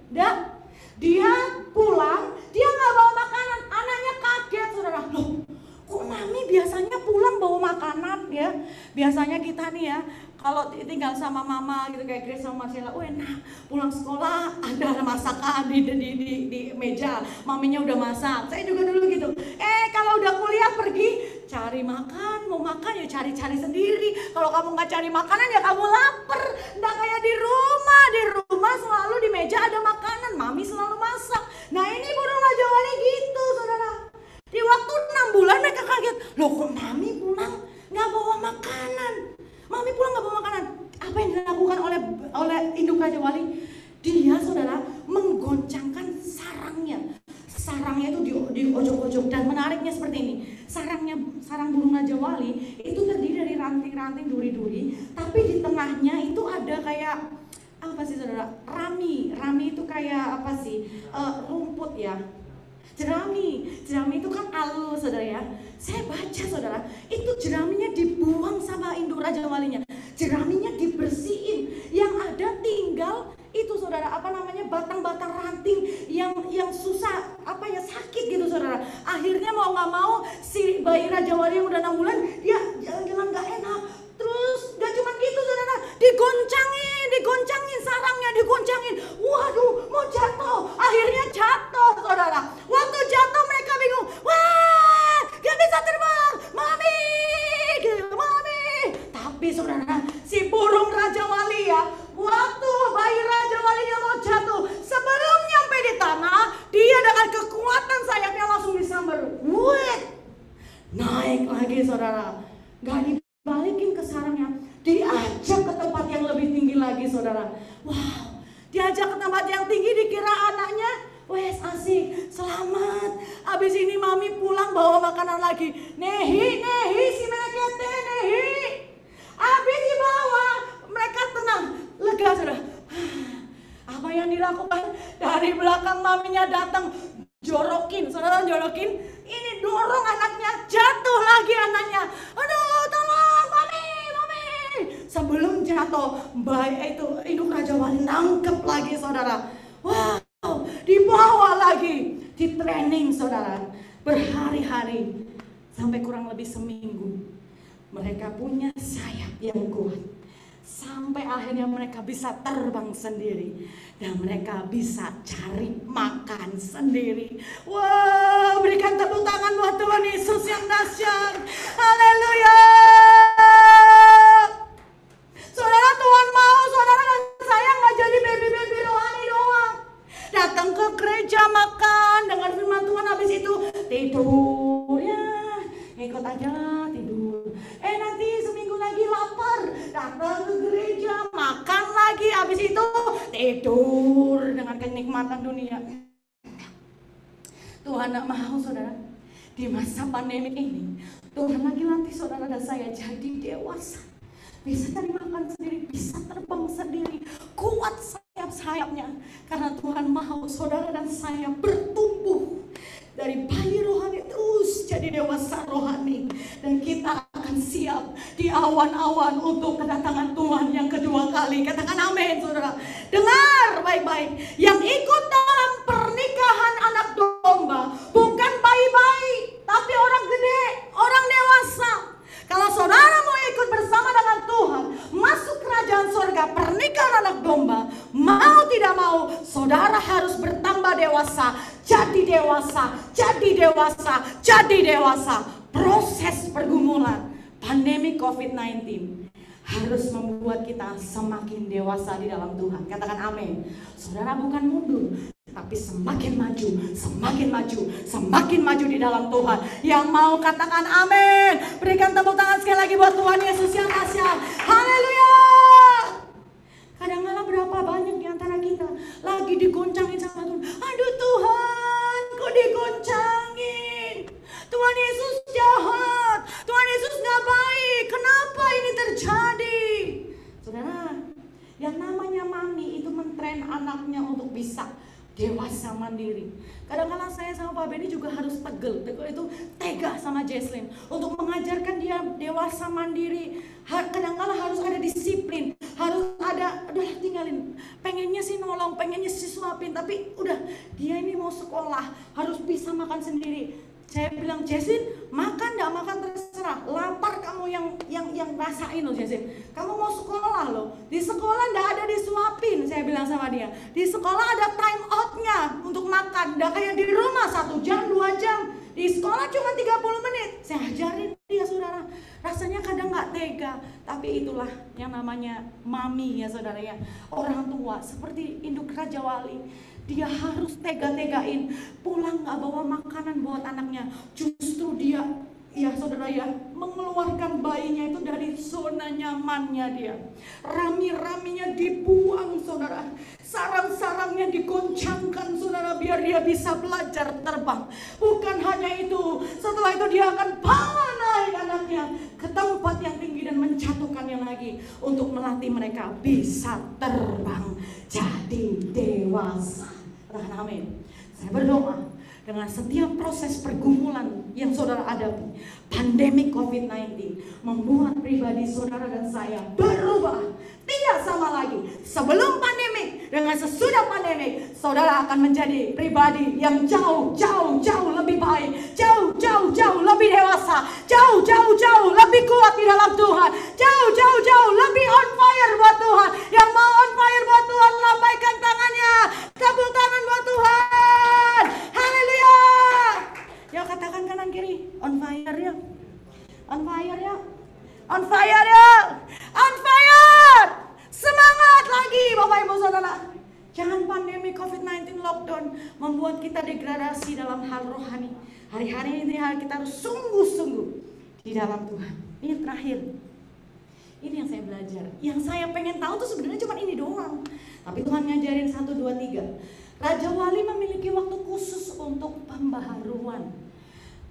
Dia pulang, dia nggak bawa makanan. Anaknya kaget saudara. Loh, kok mami biasanya pulang bawa makanan ya? Biasanya kita nih ya, kalau tinggal sama mama gitu kayak Grace sama Marcella, enak. Pulang sekolah ada masakan di meja, maminya udah masak. Saya juga dulu gitu. Kalau udah kuliah pergi cari makan, mau makan ya cari-cari sendiri. Kalau kamu nggak cari makanan ya kamu lapar. Nggak kayak di rumah. Di rumah selalu di meja ada makanan, mami selalu masak. Nah ini burung Raja Wali gitu saudara. Di waktu 6 bulan mereka kaget, loh kok mami pulang nggak bawa makanan? Mami pulang nggak bawa makanan. Apa yang dilakukan oleh induk Raja Wali? Dia saudara menggoncangkan sarangnya. Sarangnya itu di ojok-ojok, dan menariknya seperti ini. Sarang burung Raja Wali itu terdiri dari ranting-ranting duri-duri, tapi di tengahnya itu ada kayak apa sih saudara? Rami itu kayak apa sih? Rumput ya. Jerami itu kan halus saudara ya. Saya baca saudara, itu jeraminya dibuang sama induk Raja Walinya. Jeraminya dibersihin, yang ada tinggal itu saudara, batang-batang ranting yang susah, sakit gitu saudara. Akhirnya mau nggak mau si bayi Raja Wali yang udah 6 bulan, dia jalan-jalan nggak enak. Terus gak cuma gitu saudara, digoncangin sarangnya, digoncangin. Waduh, mau jatuh. Akhirnya jatuh saudara. Waktu jatuh mereka bingung. Wah, gak bisa terbang. Mami. Tapi saudara, si burung Raja Wali ya, waktu bayi Raja Walinya mau jatuh, sebelum nyampe di tanah, dia dengan kekuatan sayapnya langsung disambar. Naik lagi saudara. Gak dibalikin ke sarangnya, diajak ke tempat yang lebih tinggi lagi saudara. Wow, diajak ke tempat yang tinggi, dikira anaknya wes asik, selamat. Abis ini mami pulang bawa makanan lagi. Nehi si melekete nehi. Abis dibawa, mereka tenang, lega saudara. Apa yang dilakukan? Dari belakang maminya datang, jorokin, saudara jorokin, ini dorong anaknya, jatuh lagi anaknya. Aduh, tolong, mami. Sebelum jatuh, bayi itu induk Raja Wali nangkep lagi, saudara. Wow, dibawa lagi, di training, saudara, berhari-hari sampai kurang lebih seminggu. Mereka punya sayap yang kuat. Sampai akhirnya mereka bisa terbang sendiri. Dan mereka bisa cari makan sendiri. Wow, berikan tepuk tangan buat Tuhan Yesus yang dahsyat. Haleluya. Saudara, Tuhan mau saudara dan saya nggak jadi baby-baby rohani doang. Datang ke gereja makan, dengar firman Tuhan, habis itu tidur ya. Ikut aja tidur. Nanti seminggu lagi lapar, datang ke gereja, makan lagi, habis itu tidur dengan kenikmatan dunia. Tuhan tak mau, saudara, di masa pandemi ini Tuhan lagi latih saudara dan saya jadi dewasa, bisa cari makan sendiri, bisa terbang sendiri, kuat sayap-sayapnya, karena Tuhan mau saudara dan saya bertumbuh dari bayi rohani terus jadi dewasa rohani. Dan kita akan siap di awan-awan untuk kedatangan Tuhan yang kedua kali. Katakan amin, saudara. Dengar baik-baik, yang ikut dalam pernikahan anak domba bukan bayi-bayi, tapi orang gede, orang dewasa. Kalau saudara mau ikut bersama dengan Tuhan masuk kerajaan surga, pernikahan anak domba, mau tidak mau saudara harus bertambah dewasa, jadi dewasa, jadi dewasa, jadi dewasa. Proses pergumulan pandemi COVID-19 harus membuat kita semakin dewasa di dalam Tuhan. Katakan amin. Saudara bukan mundur, tapi semakin maju, semakin maju, semakin maju di dalam Tuhan. Yang mau katakan amin. Berikan tepuk tangan sekali lagi buat Tuhan Yesus yang dahsyat. Haleluya. Kadang-kadang berapa banyak di antara kita lagi digoncangin sama Tuhan. Aduh Tuhan, kok digoncangin? Tuhan Yesus jahat, Tuhan Yesus gak baik. Kenapa ini terjadi? Saudara, yang namanya mami itu mentren anaknya untuk bisa dewasa mandiri. Kadang-kadang saya sama Pak Benny juga harus tegel itu tega sama Jesslyn untuk mengajarkan dia dewasa mandiri. Kadang-kadang harus ada disiplin, harus ada, udah tinggalin. Pengennya sih nolong, pengennya sih suapin, tapi udah dia ini mau sekolah, harus bisa makan sendiri. Saya bilang, Jesslyn, makan gak makan terserah. Lapar kamu yang rasain loh, Jesslyn. Kamu mau sekolah loh. Di sekolah gak ada disuapin, saya bilang sama dia. Di sekolah ada time outnya untuk makan. Gak kayak di rumah 1 jam, 2 jam. Di sekolah cuma 30 menit. Saya ajarin dia, saudara. Rasanya kadang gak tega. Tapi itulah yang namanya mami ya, saudara ya. Orang tua seperti induk Raja Wali. Dia harus tega-tegain, pulang gak bawa makanan buat anaknya. Justru dia, ya saudara ya, mengeluarkan bayinya itu dari zona nyamannya dia. Rami-raminya dibuang, saudara. Sarang-sarangnya digoncangkan, saudara, biar dia bisa belajar terbang. Bukan hanya itu, setelah itu dia akan bawa naik anaknya ke tempat yang tinggi dan menjatuhkannya lagi untuk melatih mereka bisa terbang jadi dewasa. Amin. Saya berdoa dengan setiap proses pergumulan yang saudara hadapi, pandemi COVID-19 membuat pribadi saudara dan saya berubah. Tidak sama lagi sebelum pandemi dengan sesudah pandemi. Saudara akan menjadi pribadi yang jauh lebih baik, jauh lebih dewasa, jauh lebih kuat di dalam Tuhan, jauh lebih on fire buat Tuhan. Yang mau on fire buat Tuhan, lambaikan tangannya, tepuk tangan buat Tuhan. Haleluya. Ya, katakan kanan kiri, on fire ya, on fire ya, on fire ya, on fire. Semangat lagi Bapak Ibu Saudara. Jangan pandemi COVID-19 lockdown membuat kita degradasi dalam hal rohani. Hari-hari ini kita harus sungguh-sungguh di dalam Tuhan. Ini terakhir. Ini yang saya belajar. Yang saya pengen tahu tuh sebenarnya cuma ini doang. Tapi Tuhan ngajarin 1, 2, 3. Raja Wali memiliki waktu khusus untuk pembaharuan.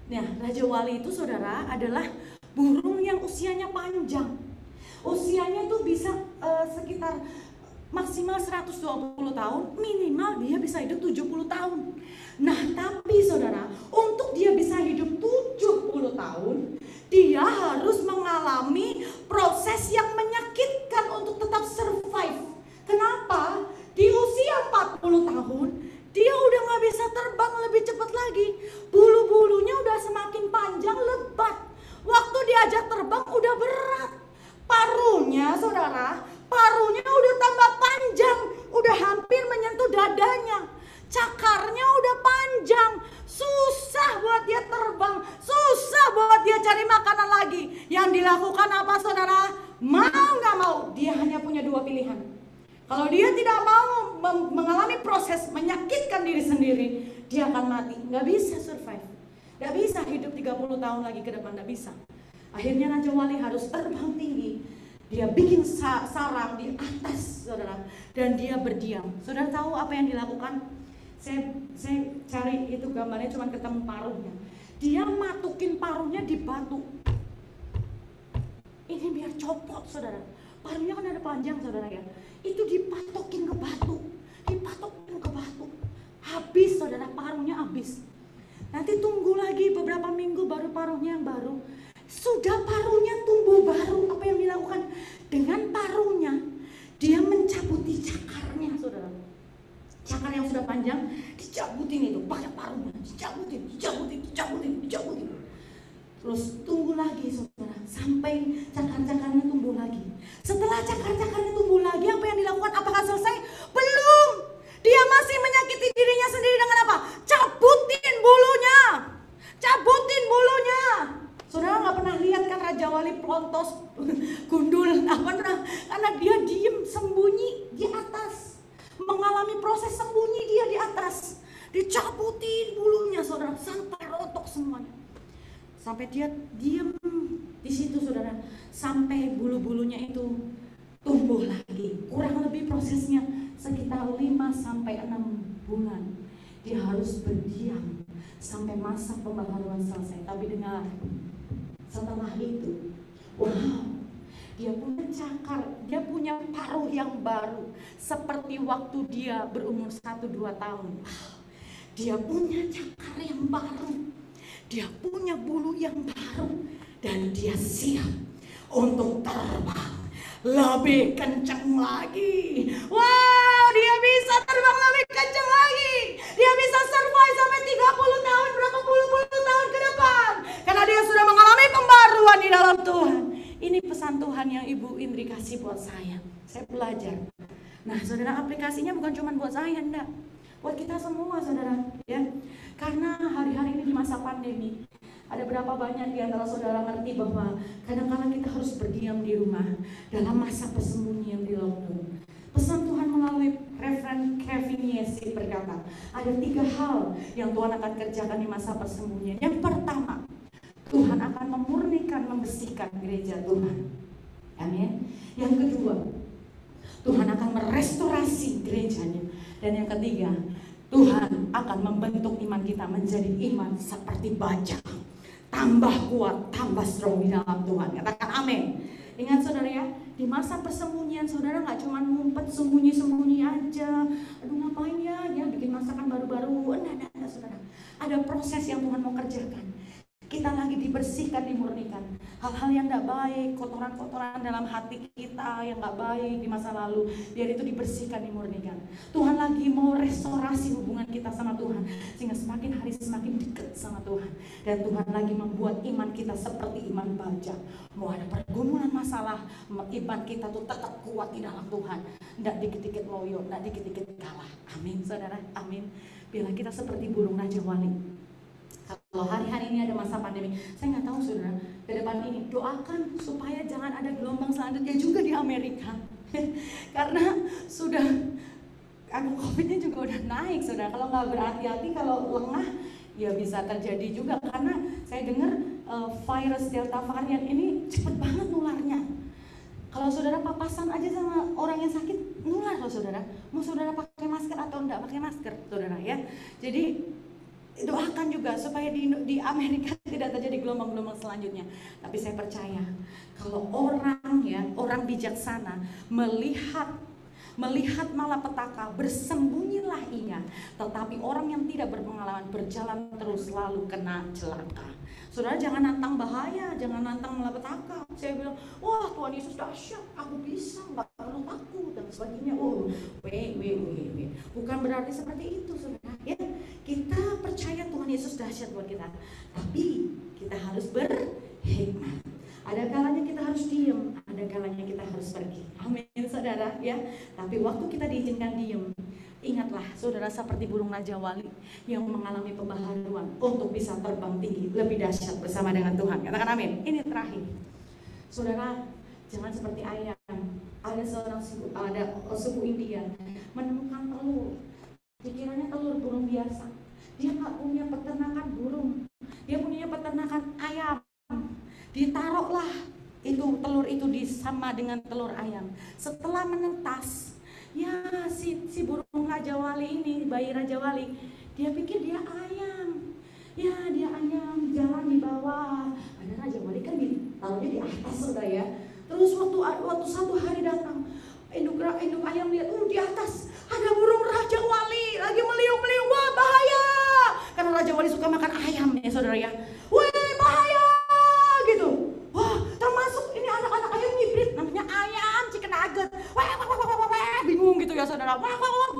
Nah, Raja Wali itu saudara adalah burung yang usianya panjang. Usianya tuh bisa sekitar maksimal 120 tahun, minimal dia bisa hidup 70 tahun. Nah, tapi saudara, untuk dia bisa hidup 70 tahun, dia harus mengalami proses yang menyakitkan untuk tetap survive. Kenapa? Di usia 40 tahun, dia udah gak bisa terbang lebih cepat lagi. Bulu-bulunya udah semakin panjang, lebat. Waktu diajak terbang udah berat. Parunya, saudara, parunya udah tambah panjang, udah hampir menyentuh dadanya. Cakarnya udah panjang, susah buat dia terbang, susah buat dia cari makanan lagi. Yang dilakukan apa, saudara? Mau gak mau, dia hanya punya dua pilihan. Kalau dia tidak mau mengalami proses menyakitkan diri sendiri, dia akan mati, gak bisa survive. Gak bisa hidup 30 tahun lagi ke depan, gak bisa. Akhirnya Raja Wali harus terbang tinggi. Dia bikin sarang di atas, saudara, dan dia berdiam. Saudara tahu apa yang dilakukan? Saya cari itu gambarnya, cuma ketemu paruhnya. Dia matukin paruhnya di batu. Ini biar copot, saudara. Paruhnya kan ada panjang, saudara ya. Itu dipatokin ke batu, dipatokin ke batu. Habis, saudara, paruhnya habis. Nanti tunggu lagi beberapa minggu baru paruhnya yang baru. Sudah paruhnya tumbuh baru, apa yang dilakukan? Dengan paruhnya, dia mencabuti cakarnya, saudara. Cakar yang sudah panjang, dicabutin itu, pakai paruhnya, dicabutin. Terus tunggu lagi, saudara, sampai cakar-cakarnya tumbuh lagi. Setelah cakar-cakarnya tumbuh lagi, apa yang dilakukan? Apakah selesai? Belum. Dia masih menyakiti dirinya sendiri dengan apa? Cabutin bulunya. Cabutin bulunya. Saudara nggak pernah lihat kan Raja Wali pelontos, gundul, nggak pernah. Karena dia diem, sembunyi di atas. Mengalami proses sembunyi dia di atas. Dicabutin bulunya, saudara, sampai rontok semuanya. Sampai dia diem di situ, saudara. Sampai bulu-bulunya itu tumbuh lagi. Kurang lebih prosesnya sekitar 5-6 bulan. Dia harus berdiam sampai masa pembaharuan selesai. Tapi dengar, setelah itu, wow, dia punya cakar, dia punya paruh yang baru. Seperti waktu dia berumur 1-2 tahun. Dia punya cakar yang baru, dia punya bulu yang baru, dan dia siap untuk terbang lebih kencang lagi. Wow, dia bisa terbang lebih kencang lagi. Dia bisa survive sampai 30 tahun, berapa puluh tahun ke depan. Karena dia sudah mengalami pembaruan di dalam Tuhan. Ini pesan Tuhan yang Ibu Indri kasih buat saya. Saya belajar. Nah, saudara, aplikasinya bukan cuma buat saya, enggak. Buat kita semua, saudara, ya. Karena hari-hari ini di masa pandemi, ada berapa banyak di antara saudara ngerti bahwa kadang-kadang kita harus berdiam di rumah dalam masa persembunyian di lockdown. Pesan Tuhan melalui Reverend Kevin Yesi berkata, ada 3 hal yang Tuhan akan kerjakan di masa persembunyian. Yang pertama, Tuhan akan memurnikan, membersihkan gereja Tuhan. Amin. Yang kedua, Tuhan akan merestorasi gerejanya. Dan yang ketiga, Tuhan akan membentuk iman kita menjadi iman seperti baja. Tambah kuat, tambah strong di dalam Tuhan. Katakan amin. Ingat saudara ya, di masa persembunyian saudara gak cuma ngumpet sembunyi-sembunyi aja. Aduh ngapain ya, bikin masakan baru-baru. Enggak, saudara. Ada proses yang Tuhan mau kerjakan. Kita lagi dibersihkan, dimurnikan. Hal-hal yang gak baik, kotoran-kotoran dalam hati kita yang gak baik di masa lalu, biar itu dibersihkan, dimurnikan. Tuhan lagi mau restorasi hubungan kita sama Tuhan, sehingga semakin hari semakin dekat sama Tuhan. Dan Tuhan lagi membuat iman kita seperti iman baja. Mau ada pergumulan masalah, iman kita tuh tetap kuat di dalam Tuhan. Nggak dikit-dikit loyo, nggak dikit-dikit kalah. Amin saudara, amin. Bila kita seperti burung Raja Wali. Kalau hari-hari ini ada masa pandemi, saya nggak tahu saudara, ke depan ini doakan supaya jangan ada gelombang selanjutnya juga di Amerika. Karena sudah, COVID-nya juga udah naik saudara. Kalau nggak berhati-hati, kalau lengah, ya bisa terjadi juga. Karena saya dengar virus Delta varian ini cepet banget nularnya. Kalau saudara papasan aja sama orang yang sakit, nular loh saudara. Mau saudara pakai masker atau enggak pakai masker saudara ya. Jadi doakan juga supaya di Amerika tidak terjadi gelombang-gelombang selanjutnya. Tapi saya percaya kalau orang bijaksana melihat melihat malapetaka, bersembunyilah ia. Tetapi orang yang tidak berpengalaman berjalan terus lalu kena celaka. Saudara, jangan nantang bahaya, jangan nantang malapetaka. Saya bilang, wah Tuhan Yesus dahsyat, aku bisa, nggak perlu takut dan sebagainya. Oh, bukan berarti seperti itu, saudara. Ya, kita percaya Tuhan Yesus dahsyat buat kita, tapi kita harus berhikmat. Ada kalanya kita harus diam, ada kalanya kita harus pergi. Amin, saudara, ya. Tapi waktu kita diizinkan diam, ingatlah, saudara, seperti burung Raja Wali yang mengalami pembaharuan untuk bisa terbang tinggi, lebih dahsyat bersama dengan Tuhan. Katakan amin. Ini terakhir, saudara, jangan seperti ayam. Ada seorang suku India menemukan telur. Pikirannya telur burung biasa. Dia nggak punya peternakan burung, dia punya peternakan ayam. Ditaruhlah itu telur itu sama dengan telur ayam. Setelah menetas, ya si burung Raja Wali ini, bayi Raja Wali, dia pikir dia ayam. Ya, dia ayam, jalan di bawah. Ada Raja Wali kan taruhnya di atas, saudara ya. Terus waktu satu hari datang, induk ayam lihat, di atas ada burung Raja Wali lagi meliung-meliung. Wah, bahaya. Karena Raja Wali suka makan ayam ya, saudara ya. Wah, bahaya gitu. Wah, termasuk ini anak-anak ayam hibrid, namanya ayam chicken nugget. Bingung gitu ya, saudara.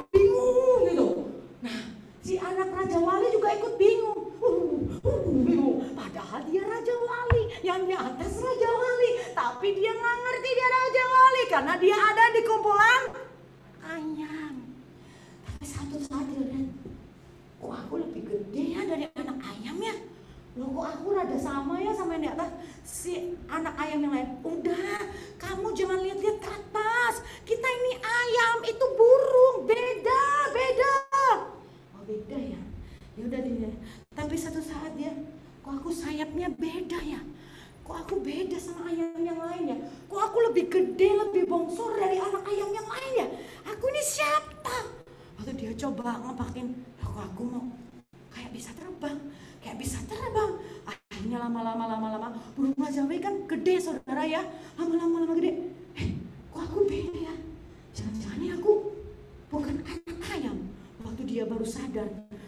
Bingung gitu. Nah, si anak Raja Wali juga ikut bingung. Bingung. Padahal dia Raja Wali, yang di atas Raja Wali, tapi dia nggak ngerti dia Raja Wali karena dia ada di kumpulan ayam. Tapi satu saat dia lihat, kok aku lebih gede ya dari anak ayam ya? Loh, kok aku rada sama ya sama yang di atas? Si anak ayam yang lain, udah, kamu jangan lihat-lihat ke atas. Kita ini ayam, itu burung, beda. Oh, beda ya? Ya udah dia. Tapi satu saat dia, kok aku sayapnya beda ya? Kok aku beda sama ayam yang lain ya? Kok aku lebih gede, lebih bongsor dari anak ayam yang lain ya? Aku ini siapa? Waktu dia coba ngepakin, kok aku mau kayak bisa terbang. Akhirnya lama-lama burung Raja Wali kan gede, saudara ya. Lama-lama gede. Kok aku beda ya? Jangan-jangan ini aku bukan anak ayam. Waktu dia baru sadar,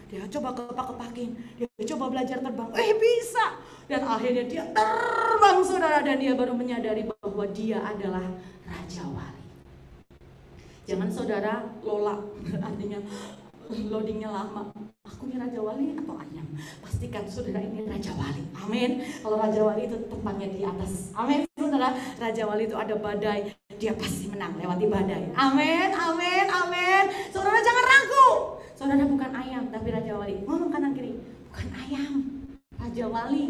dia coba kepak-kepakin, dia coba belajar terbang. Bisa. Dan akhirnya dia terbang, saudara. Dan dia baru menyadari bahwa dia adalah Raja Wali. Jangan saudara lola, artinya loadingnya lama. Aku ini Raja Wali atau ayam? Pastikan saudara ini Raja Wali. Amin. Kalau Raja Wali itu tempatnya di atas. Amin, saudara. Raja Wali itu ada badai, dia pasti menang lewati badai. Amin. Saudara jangan ragu. Saudara bukan ayam, tapi Raja Wali. Ngomong kanan kiri. Bukan ayam, Raja Wali.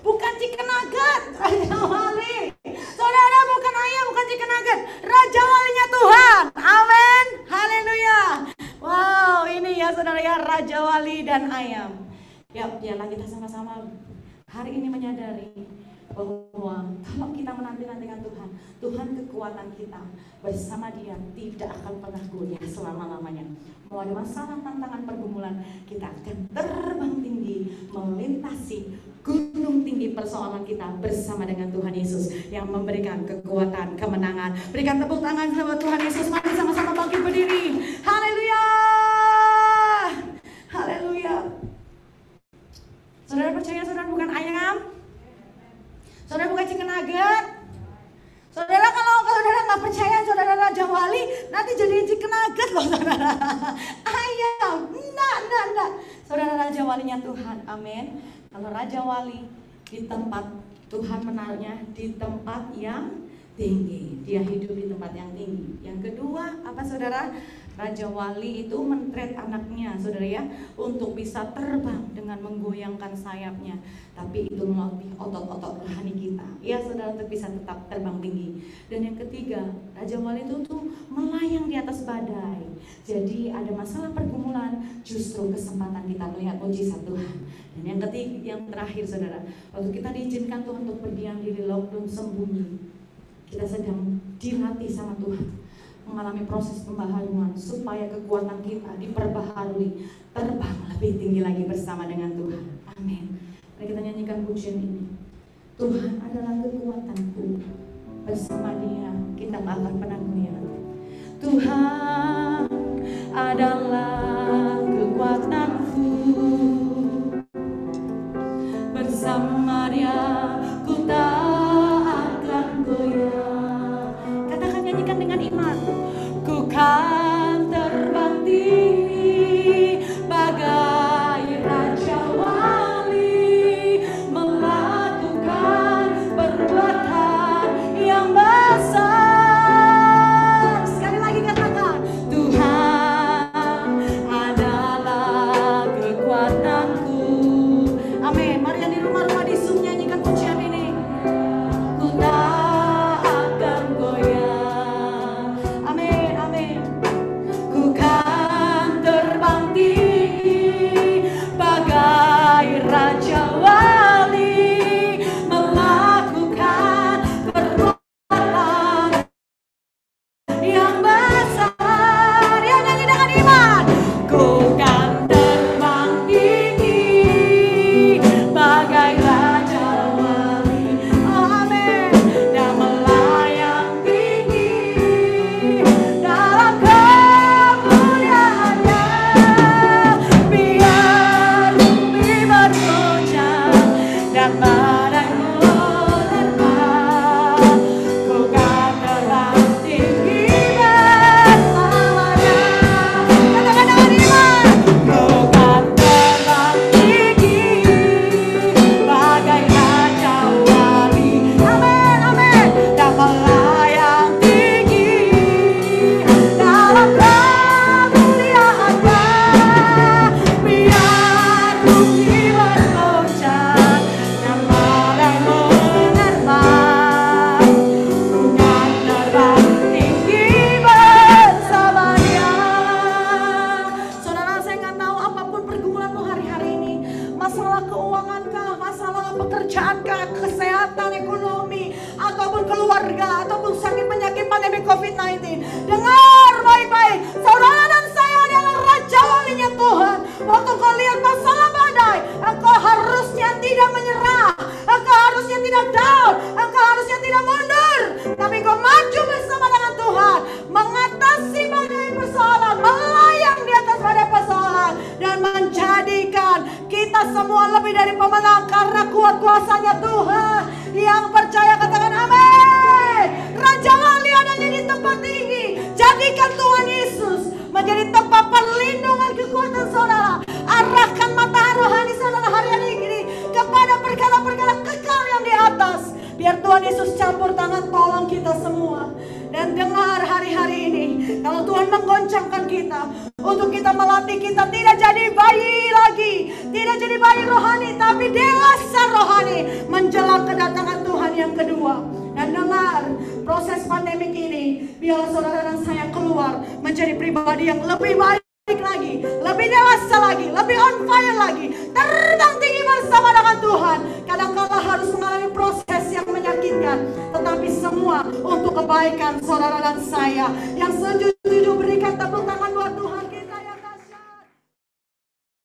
Bukan chicken nugget, Raja Wali. Saudara bukan ayam, bukan chicken nugget, Raja Walinya Tuhan. Amin. Haleluya. Wow, ini ya saudara ya, Raja Wali dan ayam. Ya, biarlah kita sama-sama hari ini menyadari bahwa kalau kita menanti-nantikan Tuhan kekuatan kita, bersama Dia tidak akan pernah goyah selama-lamanya. Mau ada masalah, tantangan, pergumulan, kita akan terbang tinggi, melintasi gunung tinggi persoalan kita bersama dengan Tuhan Yesus yang memberikan kekuatan, kemenangan. Berikan tepuk tangan sama Tuhan Yesus. Mari sama-sama bangkit berdiri. Haleluya. Saudara percaya saudara bukan ayam? Saudara bukan chicken nugget? Saudara, kalau saudara nggak percaya saudara Raja Wali, nanti jadi chicken nugget loh, saudara. Ayam, enggak. Saudara Raja Walinya Tuhan, amin. Kalau Raja Wali di tempat, Tuhan menaruhnya di tempat yang tinggi. Dia hidup di tempat yang tinggi. Yang kedua, apa saudara? Raja Wali itu mentret anaknya, saudara ya, untuk bisa terbang dengan menggoyangkan sayapnya. Tapi itu melatih otot-otot rohani kita, ya saudara, untuk bisa tetap terbang tinggi. Dan yang ketiga, Raja Wali itu tuh melayang di atas badai. Jadi ada masalah pergumulan, justru kesempatan kita melihat mujizat Tuhan. Dan yang ketiga, yang terakhir saudara, waktu kita diizinkan Tuhan untuk berdiam diri, lockdown, sembunyi, kita sedang dilatih sama Tuhan, mengalami proses pembaharuan supaya kekuatan kita diperbaharui, terbang lebih tinggi lagi bersama dengan Tuhan. Amin. Mari kita nyanyikan pujian ini. Tuhan adalah kekuatanku, bersama Dia kita gak akan pernah goyah. Tuhan adalah kekuatanku, bersama Dia ku tak akan goyah. Katakan, nyanyikan dengan iman. Ku kan terbang tinggi bagai raja wali, melakukan perbuatan yang besar. Sekali lagi katakan, Tuhan adalah kekuatanku. Amin. Mari yang di rumah-rumah di Zoom nyanyikan pujian ini. Ku tak akan goyah. Amin, amin. Ku kan terbang tinggi bagai raja wali, melakukan perbuatan yang besar. Ya, nyanyi dengan iman. Ku kan terbang tinggi bagai raja wali. Oh, amin. Dan melayang tinggi dalam kemuliaannya. Biar bumi bergoncang dan badai menerpa, ku kan terbang tinggi bersamanya. Katakan dengan iman. Ku kan terbang tinggi bagai raja wali. Amin, amin. Dan melayang tinggi dalam kemuliaannya. Biar bumi bergoncang dan badai menerpa, ku kan terbang tinggi bersama Dia. Saudara, saya nggak tahu apapun pergumulanmu hari-hari ini, masalah keuangankah, masalah pekerjaankah, kesehatan, ekonomi, ataupun keluarga, ataupun sakit penyakit pandemi COVID-19. Dengar baik-baik, saudara dan saya adalah raja walinya Tuhan. Waktu kau lihat masalah badai, engkau harusnya tidak menyerah, engkau harusnya tidak down, engkau harusnya tidak mundur, tapi kau maju bersama dengan Tuhan, mengatasi badai persoalan, melayang di atas badai persoalan, dan menjadikan kita semua lebih dari pemenang karena kuat kuasanya Tuhan. Yang percaya katakan amin. Raja wali adanya di tempat tinggi. Jadikan Tuhan Yesus menjadi tempat perlindungan kekuatan saudara. Arahkan mata rohani saudara hari ini kepada perkara-perkara kekal yang di atas. Biar Tuhan Yesus campur tangan tolong kita semua. Dan dengar hari-hari ini, kalau Tuhan menggoncangkan kita, untuk kita melatih kita tidak jadi bayi lagi, tidak jadi bayi rohani, tapi dewasa rohani menjelang kedatangan Tuhan yang kedua. Dan dengar, proses pandemik ini, biarlah saudara dan saya keluar menjadi pribadi yang lebih baik lagi, lebih dewasa lagi, lebih on fire lagi, terbang tinggi bersama dengan Tuhan. Kadang-kala harus mengalami proses yang menyakitkan, tetapi semua untuk kebaikan saudara dan saya. Yang setuju